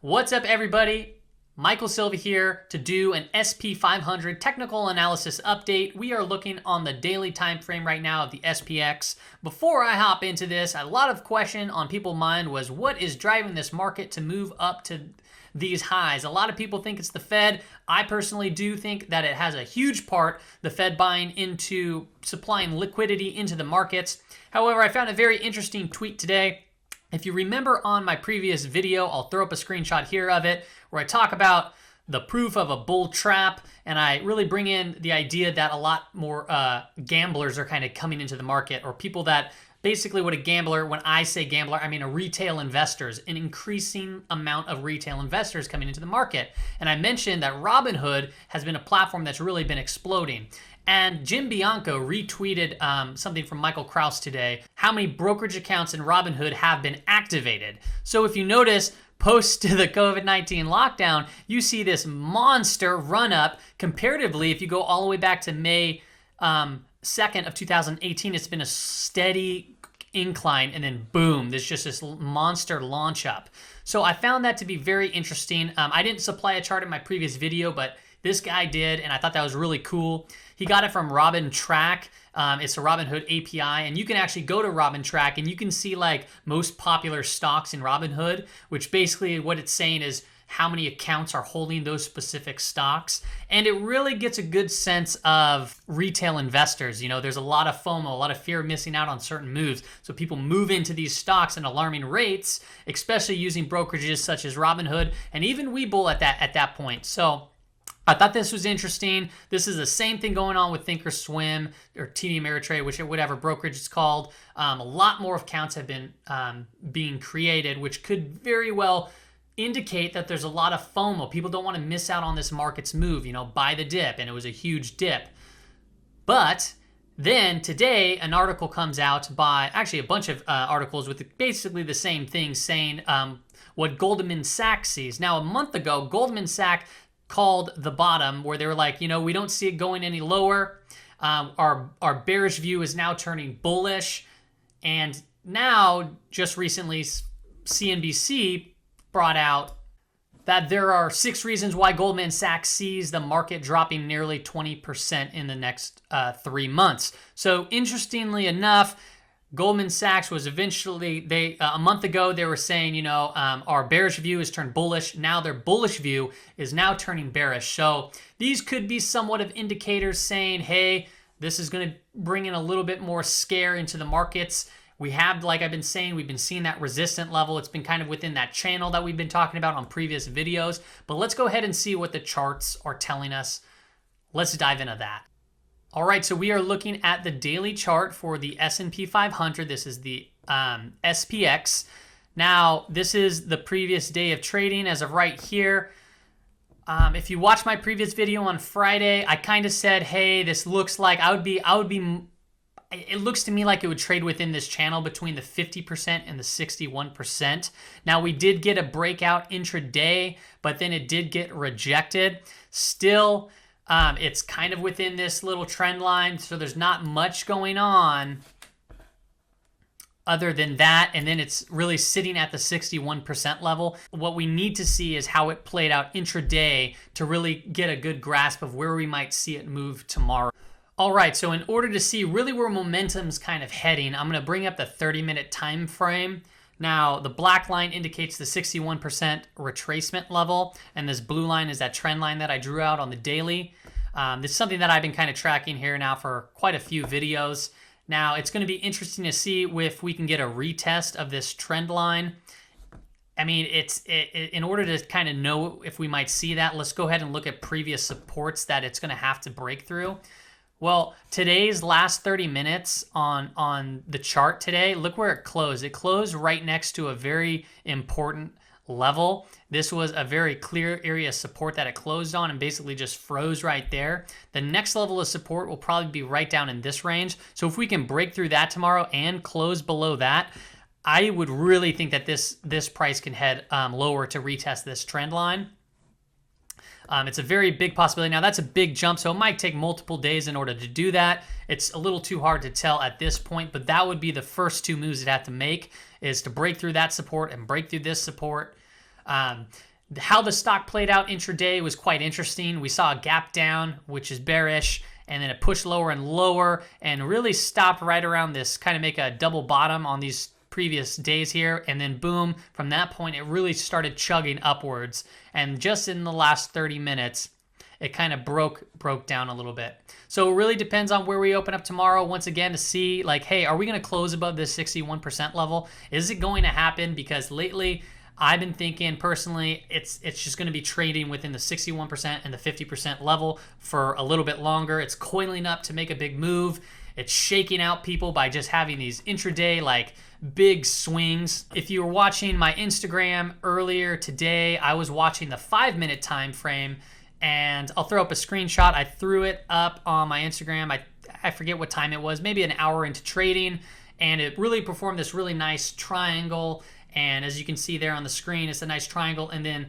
What's up, everybody? Michael Silva here to do an SP 500 technical analysis update. We are looking on the daily time frame right now of the SPX. Before I hop into this, a lot of question on people's mind was what is driving this market to move up to these highs? A lot of people think it's the Fed. I personally do think that it has a huge part, the Fed buying into supplying liquidity into the markets. However, I found a very interesting tweet today. If you remember on my previous video, I'll throw up a screenshot here of it, where I talk about the proof of a bull trap, and I really bring in the idea that a lot more gamblers are kind of coming into the market, or people that basically what a gambler, when I say gambler, I mean a retail investors, an increasing amount of retail investors coming into the market. And I mentioned that Robinhood has been a platform that's really been exploding. And Jim Bianco retweeted something from Michael Kraus today, how many brokerage accounts in Robinhood have been activated. So if you notice, post to the COVID-19 lockdown, you see this monster run up. Comparatively, if you go all the way back to May 2nd of 2018, it's been a steady incline, and then boom, there's just this monster launch up. So I found that to be very interesting. I didn't supply a chart in my previous video, but this guy did, and I thought that was really cool. He got it from Robin Track. It's a Robinhood API, and you can actually go to Robin Track, and you can see like most popular stocks in Robinhood, which basically what it's saying is how many accounts are holding those specific stocks. And it really gets a good sense of retail investors. You know, there's a lot of FOMO, a lot of fear of missing out on certain moves. So people move into these stocks at alarming rates, especially using brokerages such as Robinhood, and even Webull at that point. So I thought this was interesting. This is the same thing going on with Thinkorswim or TD Ameritrade, whatever brokerage it's called. A lot more accounts have been being created, which could very well indicate that there's a lot of FOMO. People don't want to miss out on this market's move, you know, buy the dip, and it was a huge dip. But then today, an article comes out by, actually a bunch of articles with basically the same thing, saying what Goldman Sachs sees. Now, a month ago, Goldman Sachs called the bottom, where they were like, you know, we don't see it going any lower. Our bearish view is now turning bullish. And now, just recently, CNBC brought out that there are 6 reasons why Goldman Sachs sees the market dropping nearly 20% in the next 3 months. So interestingly enough, Goldman Sachs was eventually, a month ago, they were saying, you know, our bearish view has turned bullish. Now their bullish view is now turning bearish. So these could be somewhat of indicators saying, hey, this is going to bring in a little bit more scare into the markets. We have, like I've been saying, we've been seeing that resistant level. It's been kind of within that channel that we've been talking about on previous videos. But let's go ahead and see what the charts are telling us. Let's dive into that. All right, so we are looking at the daily chart for the S&P 500. This is the SPX. Now, this is the previous day of trading as of right here. If you watched my previous video on Friday, I kind of said, hey, this looks like it looks to me like it would trade within this channel between the 50% and the 61%. Now, we did get a breakout intraday, but then it did get rejected. Still, it's kind of within this little trend line, so there's not much going on other than that, and then it's really sitting at the 61% level. What we need to see is how it played out intraday to really get a good grasp of where we might see it move tomorrow. All right, so in order to see really where momentum's kind of heading, I'm going to bring up the 30-minute time frame. Now, the black line indicates the 61% retracement level, and this blue line is that trend line that I drew out on the daily. This is something that I've been kind of tracking here now for quite a few videos. Now, it's going to be interesting to see if we can get a retest of this trend line. I mean, in order to kind of know if we might see that, let's go ahead and look at previous supports that it's going to have to break through. Well, today's last 30 minutes on the chart today, look where it closed. It closed right next to a very important level. This was a very clear area of support that it closed on and basically just froze right there. The next level of support will probably be right down in this range. So if we can break through that tomorrow and close below that, I would really think that this price can head lower to retest this trend line. It's a very big possibility. Now, that's a big jump, so it might take multiple days in order to do that. It's a little too hard to tell at this point, but that would be the first 2 moves it have to make, is to break through that support and break through this support. How the stock played out intraday was quite interesting. We saw a gap down, which is bearish, and then it pushed lower and lower and really stopped right around this, kind of make a double bottom on these previous days here. And then boom, from that point, it really started chugging upwards. And just in the last 30 minutes, it kind of broke down a little bit. So it really depends on where we open up tomorrow, once again, to see like, hey, are we going to close above this 61% level? Is it going to happen? Because lately, I've been thinking personally, it's just going to be trading within the 61% and the 50% level for a little bit longer. It's coiling up to make a big move. It's shaking out people by just having these intraday like big swings. If you were watching my Instagram earlier today, I was watching the 5-minute time frame, and I'll throw up a screenshot. I threw it up on my Instagram. I forget what time it was, maybe an hour into trading, and it really performed this really nice triangle. And as you can see there on the screen, it's a nice triangle. And then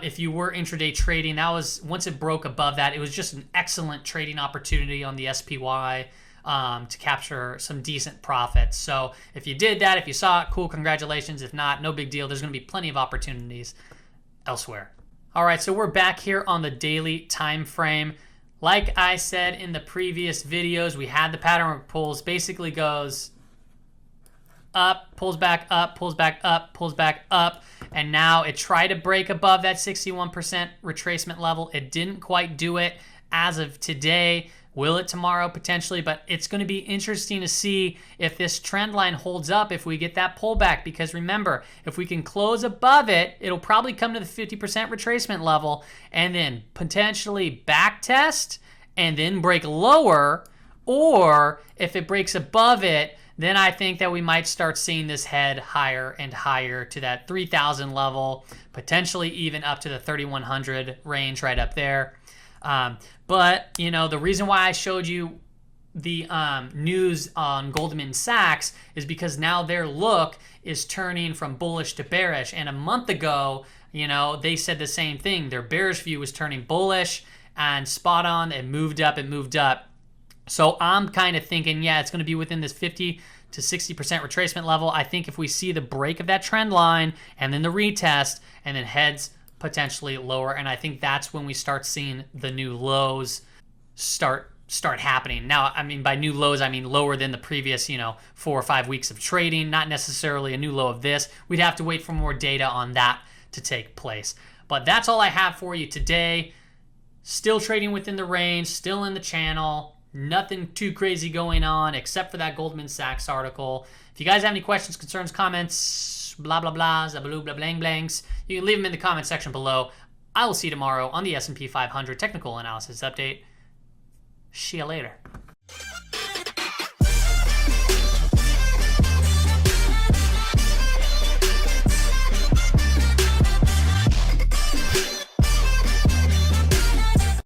if you were intraday trading, that was, once it broke above that, it was just an excellent trading opportunity on the SPY to capture some decent profits. So if you did that, if you saw it, cool, congratulations. If not, no big deal. There's going to be plenty of opportunities elsewhere. All right, so we're back here on the daily time frame. Like I said in the previous videos, we had the pattern of pulls, basically goes up, pulls back up, pulls back up, pulls back up, and now it tried to break above that 61% retracement level. It didn't quite do it as of today. Will it tomorrow? Potentially, but it's going to be interesting to see if this trend line holds up if we get that pullback, because remember, if we can close above it, it'll probably come to the 50% retracement level and then potentially back test and then break lower, or if it breaks above it, then I think that we might start seeing this head higher and higher to that 3,000 level, potentially even up to the 3,100 range right up there. But, you know, the reason why I showed you the news on Goldman Sachs is because now their look is turning from bullish to bearish. And a month ago, you know, they said the same thing. Their bearish view was turning bullish, and spot on, it moved up, it moved up. So I'm kind of thinking, yeah, it's going to be within this 50 to 60% retracement level. I think if we see the break of that trend line and then the retest and then heads potentially lower, and I think that's when we start seeing the new lows start happening. Now, I mean, by new lows, I mean lower than the previous, 4 or 5 weeks of trading, not necessarily a new low of this. We'd have to wait for more data on that to take place. But that's all I have for you today. Still trading within the range, still in the channel. Nothing too crazy going on except for that Goldman Sachs article. If you guys have any questions, concerns, comments, blah, blah, blah, zabaloo, blah, blang, blanks, you can leave them in the comment section below. I will see you tomorrow on the S&P 500 Technical Analysis Update. See you later.